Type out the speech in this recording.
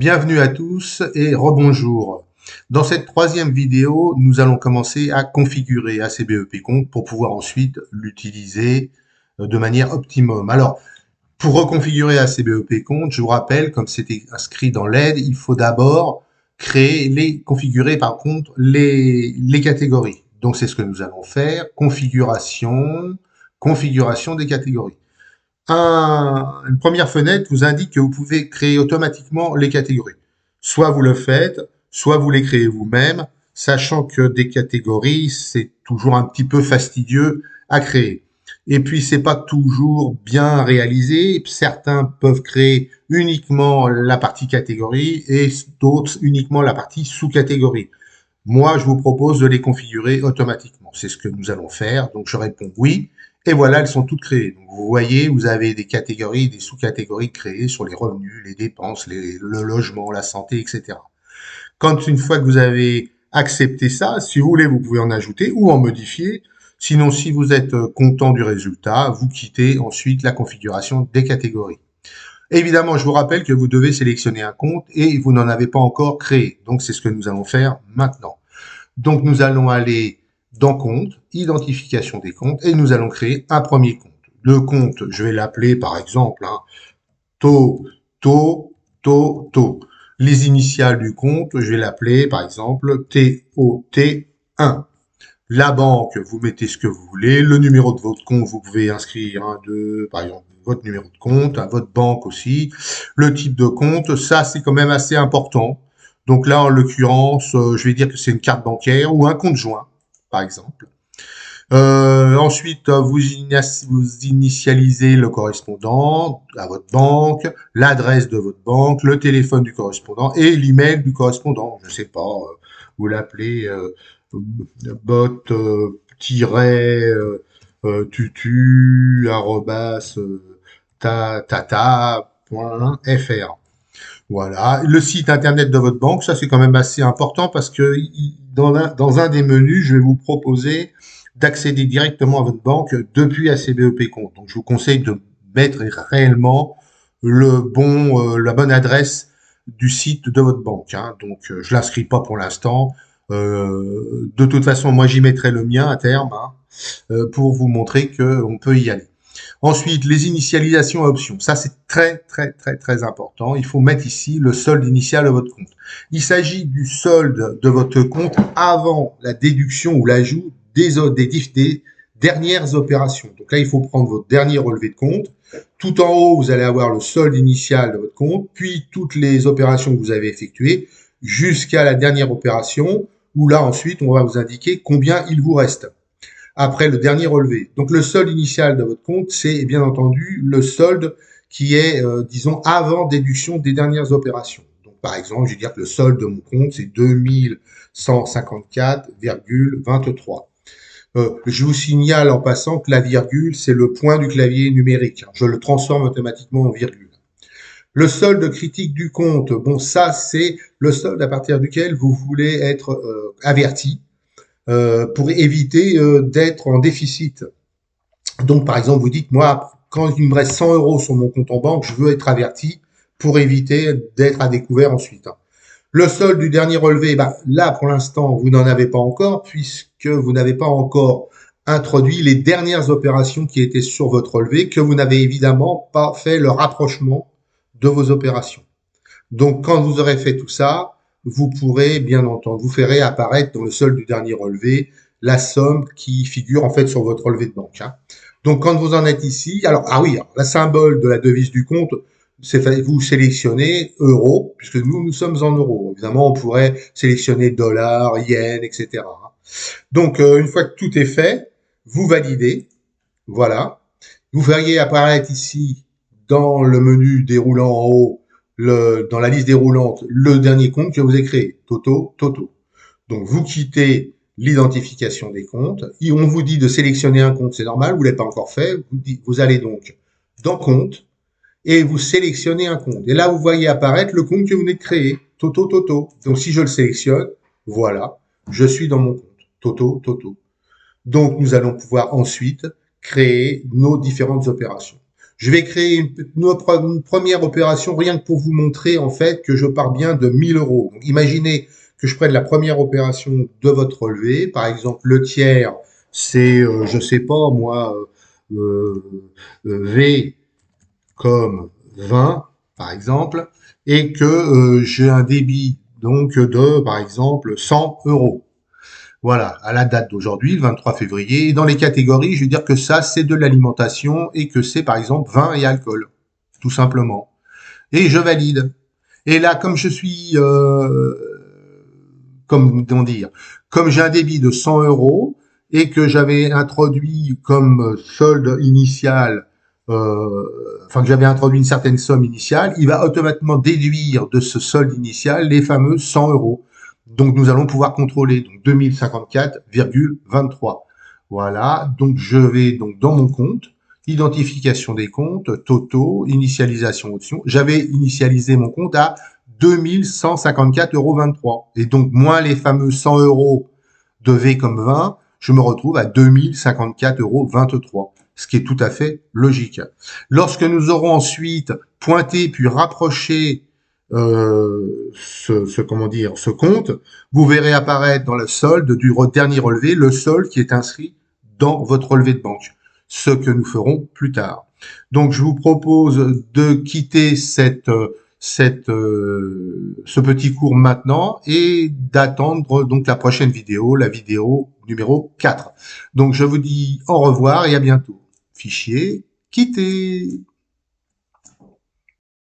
Bienvenue à tous et rebonjour. Dans cette troisième vidéo, nous allons commencer à configurer ACBEP Compte pour pouvoir ensuite l'utiliser de manière optimum. Alors, pour reconfigurer ACBEP Compte, je vous rappelle, comme c'était inscrit dans l'aide, il faut d'abord configurer par contre les catégories. Donc, c'est ce que nous allons faire. Configuration des catégories. Une première fenêtre vous indique que vous pouvez créer automatiquement les catégories. Soit vous le faites, soit vous les créez vous-même, sachant que des catégories, c'est toujours un petit peu fastidieux à créer. Et puis, c'est pas toujours bien réalisé. Certains peuvent créer uniquement la partie catégorie et d'autres uniquement la partie sous-catégorie. Moi, je vous propose de les configurer automatiquement. C'est ce que nous allons faire. Donc, je réponds oui. Et voilà, elles sont toutes créées. Donc, vous voyez, vous avez des catégories, des sous-catégories créées sur les revenus, les dépenses, le logement, la santé, etc. Quand une fois que vous avez accepté ça, si vous voulez, vous pouvez en ajouter ou en modifier. Sinon, si vous êtes content du résultat, vous quittez ensuite la configuration des catégories. Évidemment, je vous rappelle que vous devez sélectionner un compte et vous n'en avez pas encore créé. Donc, c'est ce que nous allons faire maintenant. Donc, nous allons aller dans Compte, Identification des comptes, et nous allons créer un premier compte. Le compte, je vais l'appeler par exemple To, To, To, To. Les initiales du compte, je vais l'appeler par exemple TOT1. La banque, vous mettez ce que vous voulez. Le numéro de votre compte, vous pouvez inscrire par exemple, votre numéro de compte, votre banque aussi. Le type de compte, ça, c'est quand même assez important. Donc là, en l'occurrence, je vais dire que c'est une carte bancaire ou un compte joint, par exemple. Ensuite, vous initialisez le correspondant à votre banque, l'adresse de votre banque, le téléphone du correspondant et l'email du correspondant. Je sais pas, vous l'appelez bot tutu tata.fr. Voilà. Le site internet de votre banque, ça c'est quand même assez important parce que dans un des menus, je vais vous proposer d'accéder directement à votre banque depuis ACBEP Compte. Donc je vous conseille de mettre réellement la bonne adresse du site de votre banque. Hein. Donc je l'inscris pas pour l'instant. De toute façon, moi j'y mettrai le mien à terme pour vous montrer qu'on peut y aller. Ensuite, les initialisations à options. Ça, c'est très, très, très, très important. Il faut mettre ici le solde initial de votre compte. Il s'agit du solde de votre compte avant la déduction ou l'ajout des dernières opérations. Donc là, il faut prendre votre dernier relevé de compte. Tout en haut, vous allez avoir le solde initial de votre compte, puis toutes les opérations que vous avez effectuées jusqu'à la dernière opération, où là, ensuite, on va vous indiquer combien il vous reste après le dernier relevé. Donc le solde initial de votre compte, c'est bien entendu le solde qui est, disons, avant déduction des dernières opérations. Donc par exemple, je vais dire que le solde de mon compte, c'est 2154,23. Je vous signale en passant que la virgule, c'est le point du clavier numérique. Je le transforme automatiquement en virgule. Le solde critique du compte, bon, ça, c'est le solde à partir duquel vous voulez être averti pour éviter d'être en déficit. Donc, par exemple, vous dites, moi, quand il me reste 100 euros sur mon compte en banque, je veux être averti pour éviter d'être à découvert ensuite. Le solde du dernier relevé, là, pour l'instant, vous n'en avez pas encore, puisque vous n'avez pas encore introduit les dernières opérations qui étaient sur votre relevé, que vous n'avez évidemment pas fait le rapprochement de vos opérations. Donc, quand vous aurez fait tout ça, vous pourrez, bien entendu, vous ferez apparaître dans le solde du dernier relevé la somme qui figure en fait sur votre relevé de banque. Hein. Donc, quand vous en êtes ici, alors, la symbole de la devise du compte, c'est vous sélectionnez euro, puisque nous sommes en euros. Évidemment, on pourrait sélectionner dollars, yens, etc. Donc, une fois que tout est fait, vous validez. Voilà. Vous verriez apparaître ici, dans le menu déroulant en haut, dans la liste déroulante, le dernier compte que vous avez créé, Toto. Donc, vous quittez l'identification des comptes. Et on vous dit de sélectionner un compte, c'est normal, vous ne l'avez pas encore fait. Vous allez donc dans Compte et vous sélectionnez un compte. Et là, vous voyez apparaître le compte que vous venez de créer, Toto. Donc, si je le sélectionne, voilà, je suis dans mon compte, Toto. Donc, nous allons pouvoir ensuite créer nos différentes opérations. Je vais créer une première opération rien que pour vous montrer en fait que je pars bien de 1000 euros. Donc, imaginez que je prenne la première opération de votre relevé. Par exemple, le tiers, c'est, je sais pas moi, V comme 20, par exemple, et que j'ai un débit donc de, par exemple, 100 euros. Voilà, à la date d'aujourd'hui, le 23 février. Et dans les catégories, je veux dire que ça, c'est de l'alimentation et que c'est, par exemple, vin et alcool, tout simplement. Et je valide. Et là, comme je suis, comment dire, comme j'ai un débit de 100 euros et que j'avais introduit comme solde initial, enfin que j'avais introduit une certaine somme initiale, il va automatiquement déduire de ce solde initial les fameux 100 euros. Donc nous allons pouvoir contrôler donc 2054,23. Voilà, donc je vais donc dans mon compte, identification des comptes, totaux, initialisation option. J'avais initialisé mon compte à 2154,23 €. Et donc, moins les fameux 100 euros de V comme 20, je me retrouve à 2054,23 €, ce qui est tout à fait logique. Lorsque nous aurons ensuite pointé puis rapproché ce compte, vous verrez apparaître dans le solde du dernier relevé le solde qui est inscrit dans votre relevé de banque, ce que nous ferons plus tard. Donc, je vous propose de quitter ce petit cours maintenant et d'attendre donc la prochaine vidéo, la vidéo numéro 4. Donc, je vous dis au revoir et à bientôt. Fichier, quitter.